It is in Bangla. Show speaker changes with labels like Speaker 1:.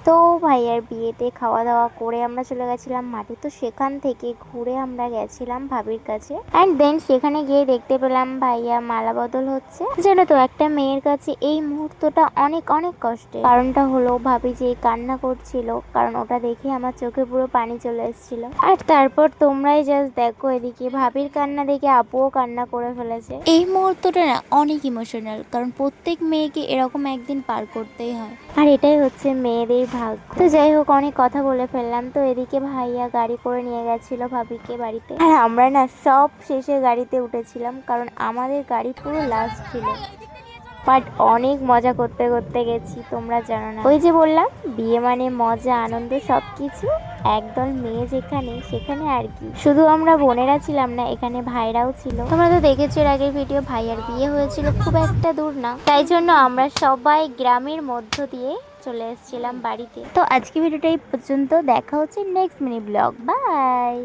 Speaker 1: তো ভাইয়ার বিয়েতে খাওয়া দাওয়া করে আমরা চলে গেছিলাম মাঠে। তো সেখান থেকে ঘুরে আমরা গেছিলাম ভাবির কাছে। অ্যান্ড দেন সেখানে গিয়ে দেখতে পেলাম ভাইয়া মালা বদল হচ্ছে। জানো তো একটা মেয়ের কাছে এই মুহূর্তটা অনেক অনেক কষ্টের। কারণটা হলো ভাবি যে কান্না করছিল, কারণ ওটা দেখে আমার চোখে পুরো পানি চলে এসেছিল। আর তারপর তোমরাই জাস্ট দেখো, এদিকে ভাবির কান্না দেখে আপুও কান্না করে ফেলেছে। এই মুহূর্তটা না অনেক ইমোশনাল, কারণ প্রত্যেক মেয়েকে এরকম একদিন পার করতেই হয়, আর এটাই হচ্ছে মেয়েদের ভাগ্য। তো যাই হোক, অনেক কথা বলে ফেললাম। তো এদিকে ভাইয়া গাড়ি করে নিয়ে গেছিল ভাবিকে বাড়িতে, আর আমরা না সব শেষে গাড়িতে উঠেছিলাম, কারণ আমাদের গাড়ি পুরো লাস্ট ছিল। বাট অনেক মজা করতে করতে গেছি, তোমরা জানো না, ওই যে বললাম বিয়ে মানে মজা আনন্দ সবকিছু। একদল মেয়ে যেখানে সেখানে আর কি, শুধু আমরা বোনেরা ছিলাম না, এখানে ভাইরাও ছিল। তোমরা তো দেখেছো এর আগের ভিডিও, ভাইয়ার বিয়ে হয়েছিল খুব একটা দূর না, তাই জন্য আমরা সবাই গ্রামের মধ্য দিয়ে চলে এসেছিলাম বাড়িতে। তো আজকে ভিডিওটা এই পর্যন্ত, দেখা হচ্ছে নেক্সট মিনি ব্লগ। বাই।